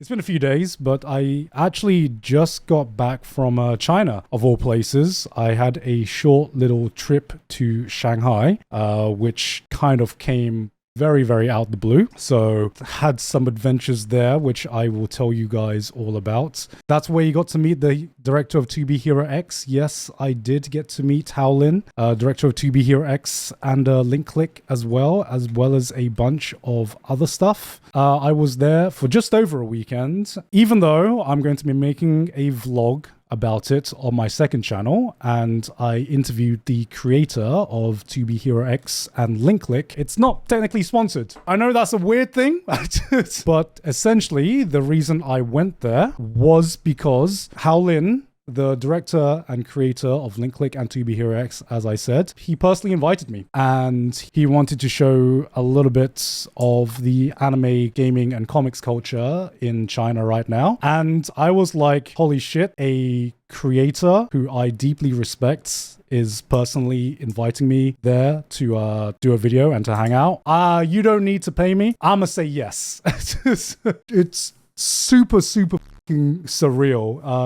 It's been a few days, but I actually just got back from China, of all places. I had a short little trip to Shanghai, which kind of came very, very out the blue. So had some adventures there, which I will tell you guys all about. That's where you got to meet the director of 2B Hero X. Yes, I did get to meet Hao Lin, director of 2B Hero X, and Link Click as well as a bunch of other stuff. I was there for just over a weekend, even though I'm going to be making a vlog about it on my second channel, and I interviewed the creator of 2B Hero X and Link Click. It's not technically sponsored. I know that's a weird thing, but essentially the reason I went there was because Hao Lin, the director and creator of Link Click and 2B Hero X, as I said, he personally invited me and he wanted to show a little bit of the anime, gaming, and comics culture in China right now. And I was like, holy shit, a creator who I deeply respect is personally inviting me there to do a video and to hang out. You don't need to pay me. I'ma say yes. It's super surreal.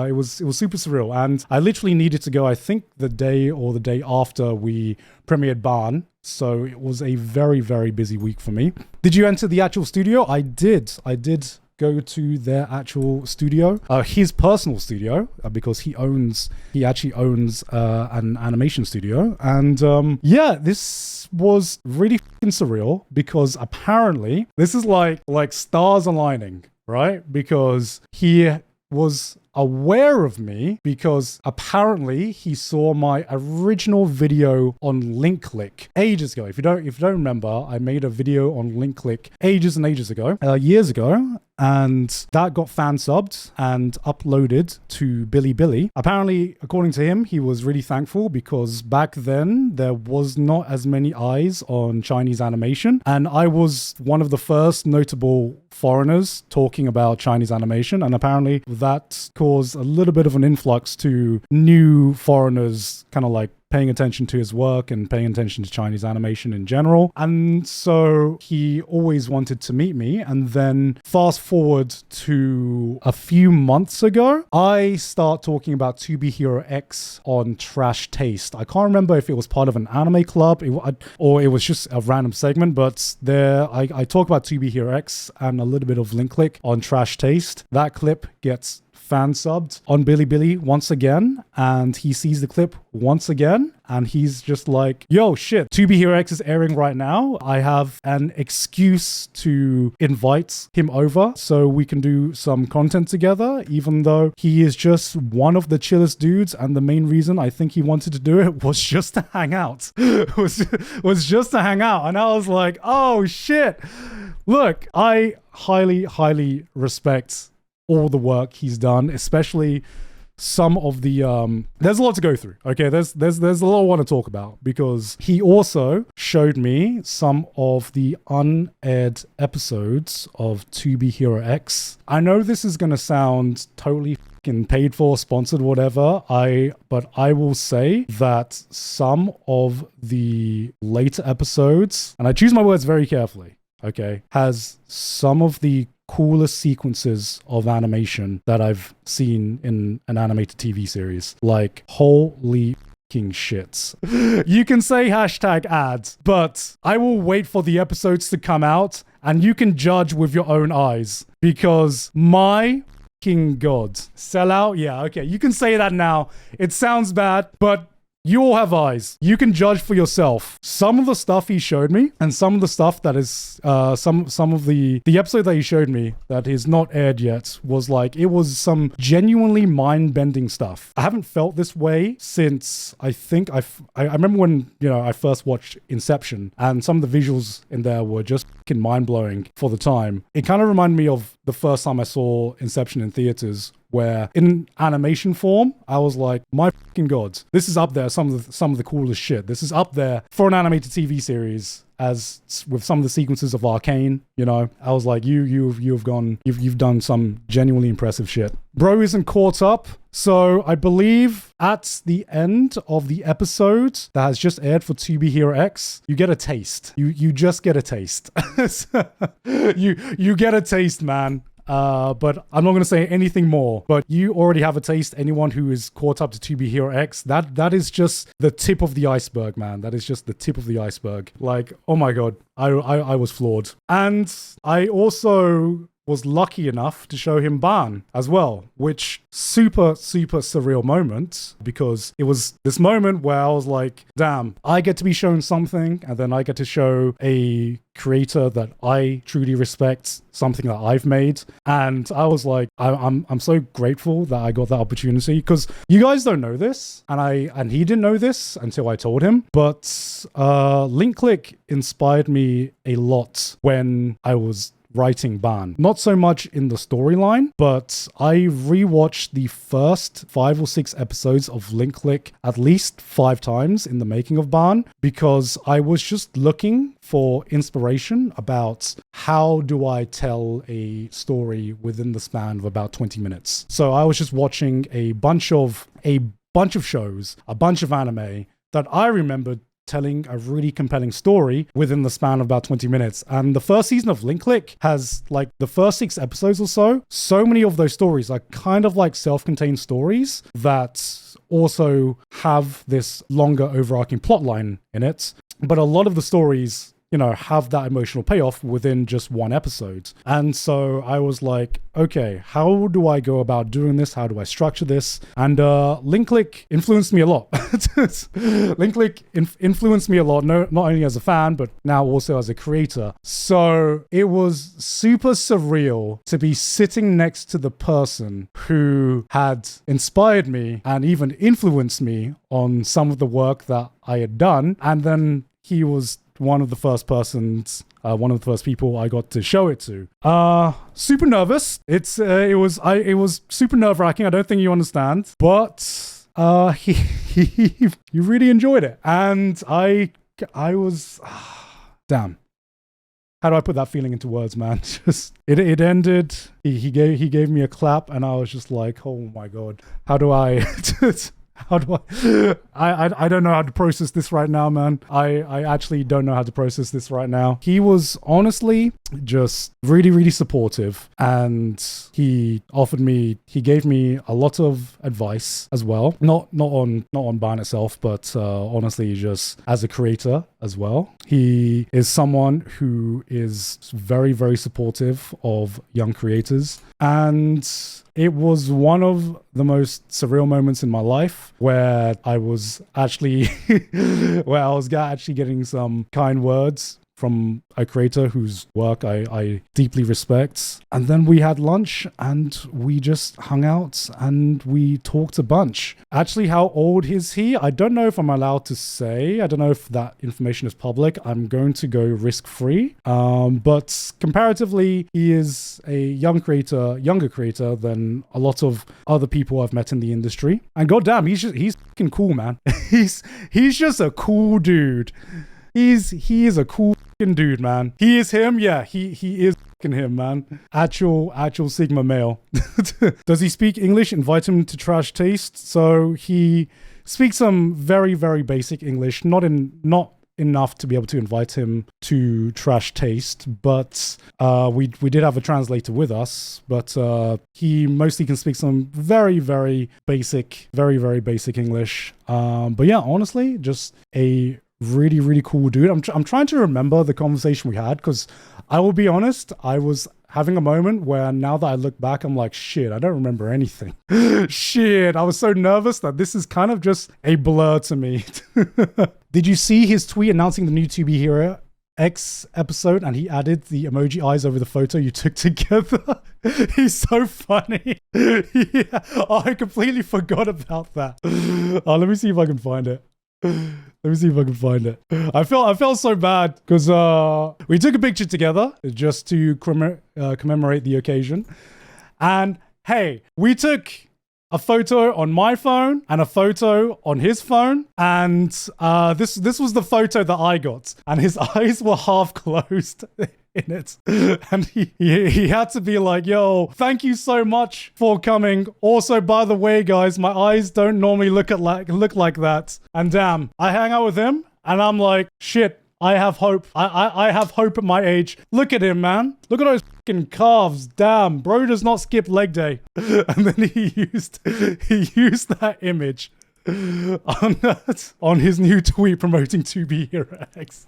It was super surreal, and I literally needed to go, I think the day or the day after we premiered Bâan. So it was a very, very busy week for me. Did you enter the actual studio? I did go to their actual studio, his personal studio, because he actually owns an animation studio. And yeah, this was really fucking surreal because apparently this is like stars aligning, right? Because he was aware of me because apparently he saw my original video on Link Click ages ago. If you don't remember, I made a video on Link Click ages and ages ago, years ago, and that got fan subbed and uploaded to Bilibili. Apparently, according to him, he was really thankful because back then there was not as many eyes on Chinese animation, and I was one of the first notable foreigners talking about Chinese animation, and apparently that caused a little bit of an influx to new foreigners kind of like paying attention to his work and paying attention to Chinese animation in general. And so he always wanted to meet me. And then fast forward to a few months ago, I start talking about 2B Hero X on Trash Taste. I can't remember if it was part of an anime club or it was just a random segment, but there I talk about 2B Hero X and a little bit of Link Click on Trash Taste. That clip gets fan subbed on Bilibili once again, and he sees the clip once again, and he's just like, yo, shit, 2B Hero X is airing right now. I have an excuse to invite him over so we can do some content together, even though he is just one of the chillest dudes, and the main reason I think he wanted to do it was just to hang out. was just to hang out. And I was like, oh shit. Look, I highly respect all the work he's done, especially some of the there's a lot to go through. Okay, there's a lot I want to talk about because he also showed me some of the unaired episodes of 2B Hero X. I know this is gonna sound totally fucking paid for, sponsored, whatever. But I will say that some of the later episodes, and I choose my words very carefully, okay, has some of the coolest sequences of animation that I've seen in an animated TV series. Like, holy fucking shits. You can say hashtag ads, but I will wait for the episodes to come out and you can judge with your own eyes because my fucking god. Sell out? Yeah, okay. You can say that now. It sounds bad, but you all have eyes. You can judge for yourself. Some of the stuff he showed me, and some of the stuff that is, some of the episode that he showed me that is not aired yet was like, it was some genuinely mind-bending stuff. I haven't felt this way since I remember when, I first watched Inception, and some of the visuals in there were just fucking mind-blowing for the time. It kind of reminded me of the first time I saw Inception in theaters, where in animation form, I was like, my fucking god, this is up there, some of the coolest shit. This is up there for an animated TV series, as with some of the sequences of Arcane, I was like, you've done some genuinely impressive shit. Bro isn't caught up, so I believe at the end of the episode that has just aired for 2B Hero X, you get a taste. You just get a taste. You get a taste, man. But I'm not going to say anything more. But you already have a taste. Anyone who is caught up to 2B Hero X, that is just the tip of the iceberg, man. That is just the tip of the iceberg. Like, oh my God, I was floored. And I also was lucky enough to show him Bâan as well, which super surreal moment, because it was this moment where I was like, damn, I get to be shown something, and then I get to show a creator that I truly respect, something that I've made. And I was like, I'm so grateful that I got that opportunity, because you guys don't know this, and he didn't know this until I told him, but Link Click inspired me a lot when I was writing Bâan. Not so much in the storyline, but I rewatched the first 5 or 6 episodes of Link Click at least 5 times in the making of Bâan, because I was just looking for inspiration about how do I tell a story within the span of about 20 minutes. So I was just watching a bunch of shows, a bunch of anime that I remembered telling a really compelling story within the span of about 20 minutes. And the first season of Link Click has, like, the first 6 episodes or so many of those stories are kind of like self-contained stories that also have this longer overarching plot line in it. But a lot of the stories, you know, have that emotional payoff within just one episode. And so I was like, okay, how do I go about doing this? How do I structure this? And Link Click influenced me a lot. Link Click influenced me a lot, not only as a fan, but now also as a creator. So it was super surreal to be sitting next to the person who had inspired me and even influenced me on some of the work that I had done. And then he was one of the first people I got to show it to. Super nervous. It was super nerve-wracking. I don't think you understand, but he really enjoyed it, and I was damn. How do I put that feeling into words, man? Just it ended. He gave me a clap, and I was just like, oh my God, how do I? I don't know how to process this right now, man. I actually don't know how to process this right now. He was honestly just really supportive, and he gave me a lot of advice as well. Not on Bâan itself, but honestly just as a creator as well. He is someone who is very supportive of young creators, and it was one of the most surreal moments in my life where I was actually getting some kind words from a creator whose work I deeply respect. And then we had lunch and we just hung out and we talked a bunch. Actually, how old is he? I don't know if I'm allowed to say. I don't know if that information is public. I'm going to go risk-free. But comparatively, he is a younger creator than a lot of other people I've met in the industry. And goddamn, he's fucking cool, man. he's just a cool dude. He is a cool fucking dude, man. He is him, yeah. He is fucking him, man. Actual Sigma male. Does he speak English? Invite him to Trash Taste. So he speaks some very basic English. Not enough to be able to invite him to Trash Taste, but we did have a translator with us. But he mostly can speak some very basic English. But yeah, honestly, just a really cool dude. I'm trying to remember the conversation we had, because I will be honest, I was having a moment where now that I look back, I'm like, shit, I don't remember anything. Shit, I was so nervous that this is kind of just a blur to me. Did you see his tweet announcing the new 2B Hero X episode, and he added the emoji eyes over the photo you took together? He's so funny. Yeah. Oh, I completely forgot about that. Oh, let me see if I can find it. I felt so bad because we took a picture together just to commemorate the occasion. And hey, we took a photo on my phone and a photo on his phone. And this was the photo that I got. And his eyes were half closed in it. And he had to be like, yo, thank you so much for coming. Also, by the way, guys, my eyes don't normally look like that. And damn, I hang out with him and I'm like, shit, I have hope. I have hope at my age. Look at him, man. Look at those Fucking calves, damn. Bro does not skip leg day. And then he used that image on his new tweet promoting 2B Hero X.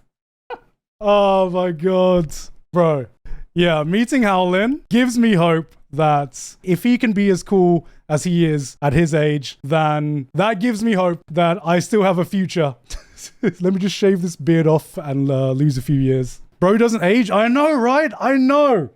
Oh my god. Bro. Yeah, meeting Howlin gives me hope that if he can be as cool as he is at his age, then that gives me hope that I still have a future. Let me just shave this beard off and lose a few years. Bro doesn't age? I know, right? I know.